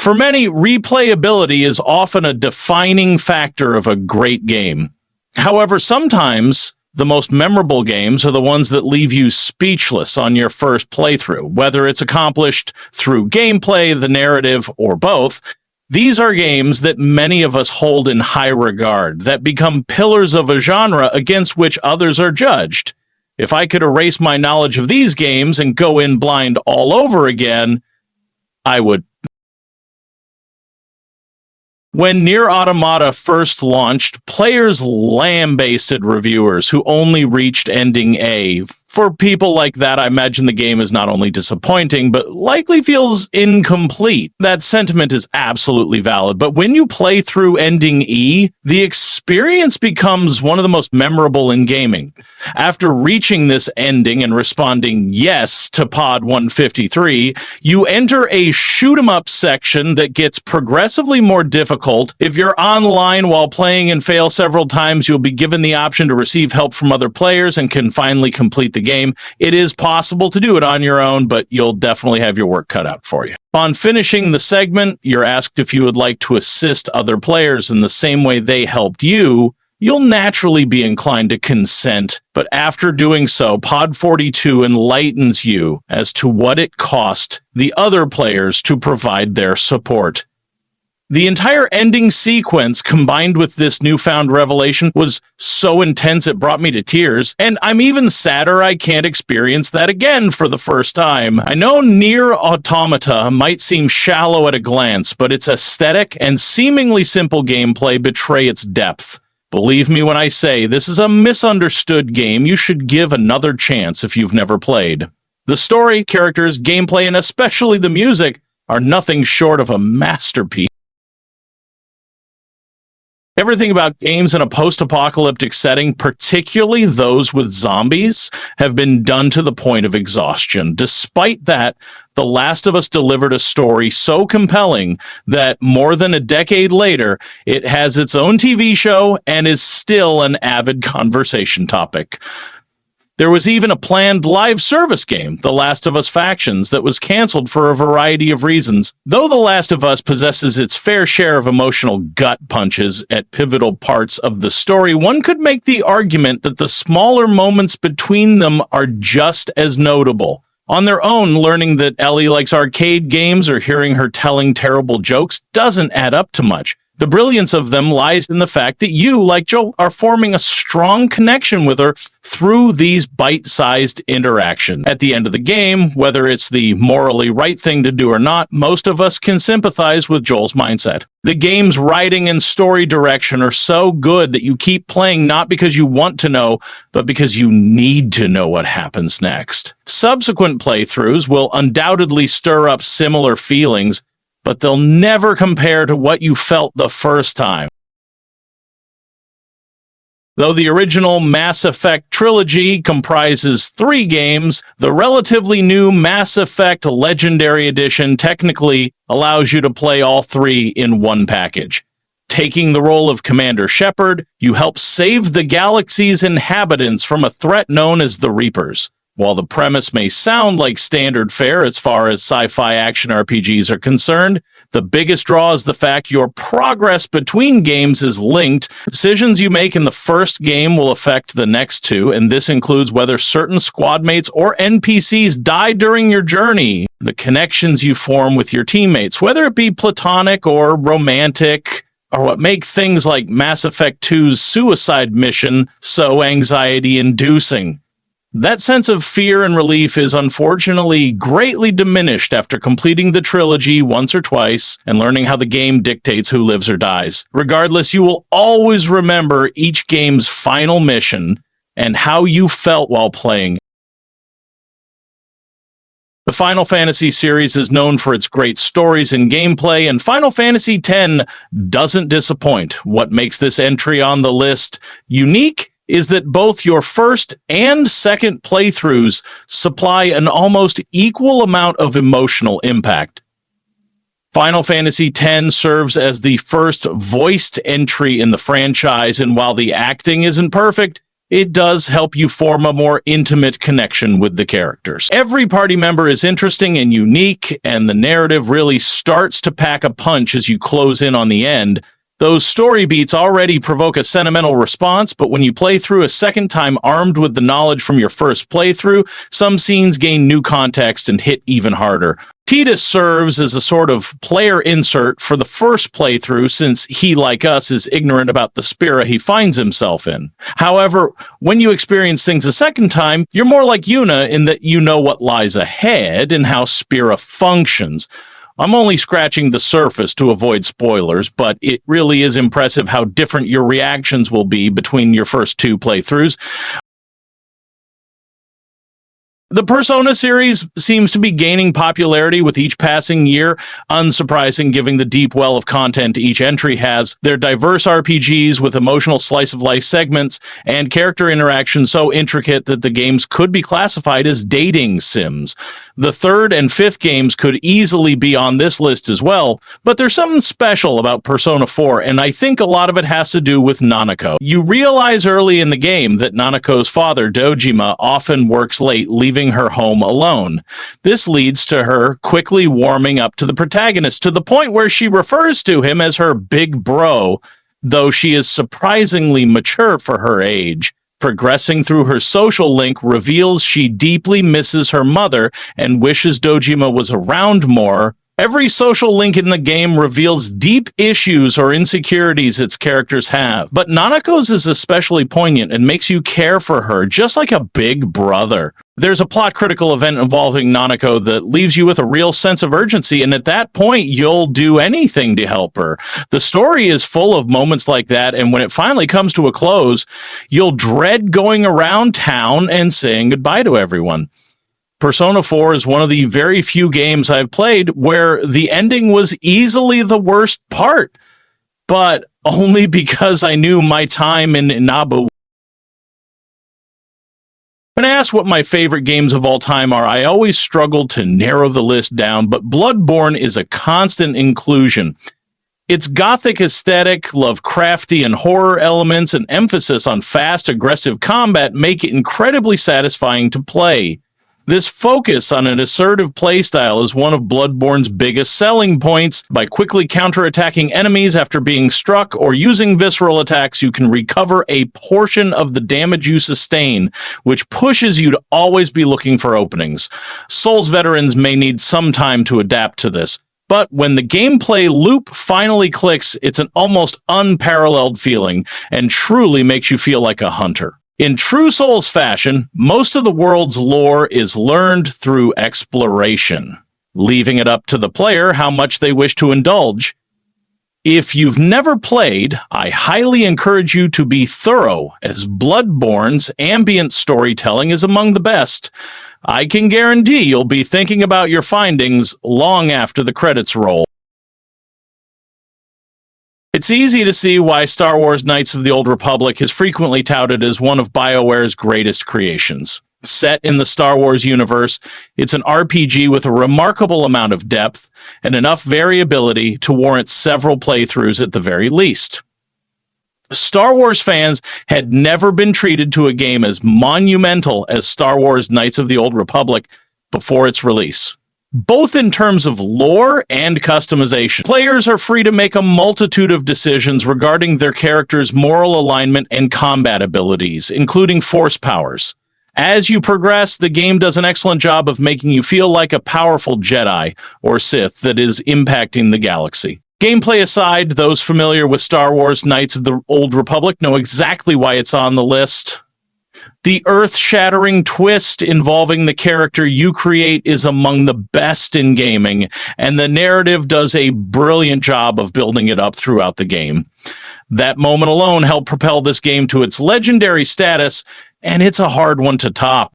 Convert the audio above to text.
For many, replayability is often a defining factor of a great game. However, sometimes the most memorable games are the ones that leave you speechless on your first playthrough, whether it's accomplished through gameplay, the narrative, or both. These are games that many of us hold in high regard, that become pillars of a genre against which others are judged. If I could erase my knowledge of these games and go in blind all over again, I would. When Nier Automata first launched, players lambasted reviewers who only reached ending A. For people like that, I imagine the game is not only disappointing, but likely feels incomplete. That sentiment is absolutely valid, but when you play through ending E, the experience becomes one of the most memorable in gaming. After reaching this ending and responding yes to Pod 153, you enter a shoot-'em-up section that gets progressively more difficult. If you're online while playing and fail several times, you'll be given the option to receive help from other players and can finally complete the game. It is possible to do it on your own, but you'll definitely have your work cut out for you. On finishing the segment, you're asked if you would like to assist other players in the same way they helped you. You'll naturally be inclined to consent, but after doing so, Pod 42 enlightens you as to what it cost the other players to provide their support. The entire ending sequence, combined with this newfound revelation, was so intense it brought me to tears, and I'm even sadder I can't experience that again for the first time. I know Nier Automata might seem shallow at a glance, but its aesthetic and seemingly simple gameplay betray its depth. Believe me when I say this is a misunderstood game you should give another chance if you've never played. The story, characters, gameplay, and especially the music are nothing short of a masterpiece. Everything about games in a post-apocalyptic setting, particularly those with zombies, have been done to the point of exhaustion. Despite that, The Last of Us delivered a story so compelling that more than a decade later, it has its own TV show and is still an avid conversation topic. There was even a planned live service game, The Last of Us Factions, that was canceled for a variety of reasons. Though The Last of Us possesses its fair share of emotional gut punches at pivotal parts of the story, one could make the argument that the smaller moments between them are just as notable. On their own, learning that Ellie likes arcade games or hearing her telling terrible jokes doesn't add up to much. The brilliance of them lies in the fact that you, like Joel, are forming a strong connection with her through these bite-sized interactions. At the end of the game, whether it's the morally right thing to do or not, most of us can sympathize with Joel's mindset. The game's writing and story direction are so good that you keep playing not because you want to know, but because you need to know what happens next. Subsequent playthroughs will undoubtedly stir up similar feelings, but they'll never compare to what you felt the first time. Though the original Mass Effect trilogy comprises 3 games, the relatively new Mass Effect Legendary Edition technically allows you to play all 3 in one package. Taking the role of Commander Shepard, you help save the galaxy's inhabitants from a threat known as the Reapers. While the premise may sound like standard fare as far as sci-fi action RPGs are concerned, the biggest draw is the fact your progress between games is linked. Decisions you make in the first game will affect the next 2, and this includes whether certain squad mates or NPCs die during your journey, the connections you form with your teammates, whether it be platonic or romantic, or what make things like Mass Effect 2's suicide mission so anxiety-inducing. That sense of fear and relief is unfortunately greatly diminished after completing the trilogy once or twice and learning how the game dictates who lives or dies. Regardless, you will always remember each game's final mission and how you felt while playing. The Final Fantasy series is known for its great stories and gameplay, and Final Fantasy X doesn't disappoint. What makes this entry on the list unique is that both your first and second playthroughs supply an almost equal amount of emotional impact. Final Fantasy X serves as the first voiced entry in the franchise, and while the acting isn't perfect, it does help you form a more intimate connection with the characters. Every party member is interesting and unique, and the narrative really starts to pack a punch as you close in on the end. Those story beats already provoke a sentimental response, but when you play through a second time armed with the knowledge from your first playthrough, some scenes gain new context and hit even harder. Tidus serves as a sort of player insert for the first playthrough, since he, like us, is ignorant about the Spira he finds himself in. However, when you experience things a second time, you're more like Yuna in that you know what lies ahead and how Spira functions. I'm only scratching the surface to avoid spoilers, but it really is impressive how different your reactions will be between your first two playthroughs. The Persona series seems to be gaining popularity with each passing year, unsurprising given the deep well of content each entry has. They're diverse RPGs with emotional slice-of-life segments and character interaction so intricate that the games could be classified as dating sims. The third and fifth games could easily be on this list as well, but there's something special about Persona 4, and I think a lot of it has to do with Nanako. You realize early in the game that Nanako's father, Dojima, often works late, leaving her home alone. This leads to her quickly warming up to the protagonist to the point where she refers to him as her big bro, though she is surprisingly mature for her age. Progressing through her social link reveals she deeply misses her mother and wishes Dojima was around more. Every social link in the game reveals deep issues or insecurities its characters have, but Nanako's is especially poignant and makes you care for her just like a big brother. There's a plot-critical event involving Nanako that leaves you with a real sense of urgency, and at that point, you'll do anything to help her. The story is full of moments like that, and when it finally comes to a close, you'll dread going around town and saying goodbye to everyone. Persona 4 is one of the very few games I've played where the ending was easily the worst part, but only because I knew my time in Inabu. When asked what my favorite games of all time are, I always struggle to narrow the list down, but Bloodborne is a constant inclusion. Its gothic aesthetic, Lovecraftian horror elements, and emphasis on fast, aggressive combat make it incredibly satisfying to play. This focus on an assertive playstyle is one of Bloodborne's biggest selling points. By quickly counterattacking enemies after being struck or using visceral attacks, you can recover a portion of the damage you sustain, which pushes you to always be looking for openings. Souls veterans may need some time to adapt to this, but when the gameplay loop finally clicks, it's an almost unparalleled feeling and truly makes you feel like a hunter. In true Souls fashion, most of the world's lore is learned through exploration, leaving it up to the player how much they wish to indulge. If you've never played, I highly encourage you to be thorough, as Bloodborne's ambient storytelling is among the best. I can guarantee you'll be thinking about your findings long after the credits roll. It's easy to see why Star Wars Knights of the Old Republic is frequently touted as one of BioWare's greatest creations. Set in the Star Wars universe, it's an RPG with a remarkable amount of depth and enough variability to warrant several playthroughs at the very least. Star Wars fans had never been treated to a game as monumental as Star Wars Knights of the Old Republic before its release, both in terms of lore and customization. Players are free to make a multitude of decisions regarding their character's moral alignment and combat abilities, including force powers. As you progress, the game does an excellent job of making you feel like a powerful Jedi or Sith that is impacting the galaxy. Gameplay aside, those familiar with Star Wars Knights of the Old Republic know exactly why it's on the list. The earth-shattering twist involving the character you create is among the best in gaming, and the narrative does a brilliant job of building it up throughout the game. That moment alone helped propel this game to its legendary status, and it's a hard one to top.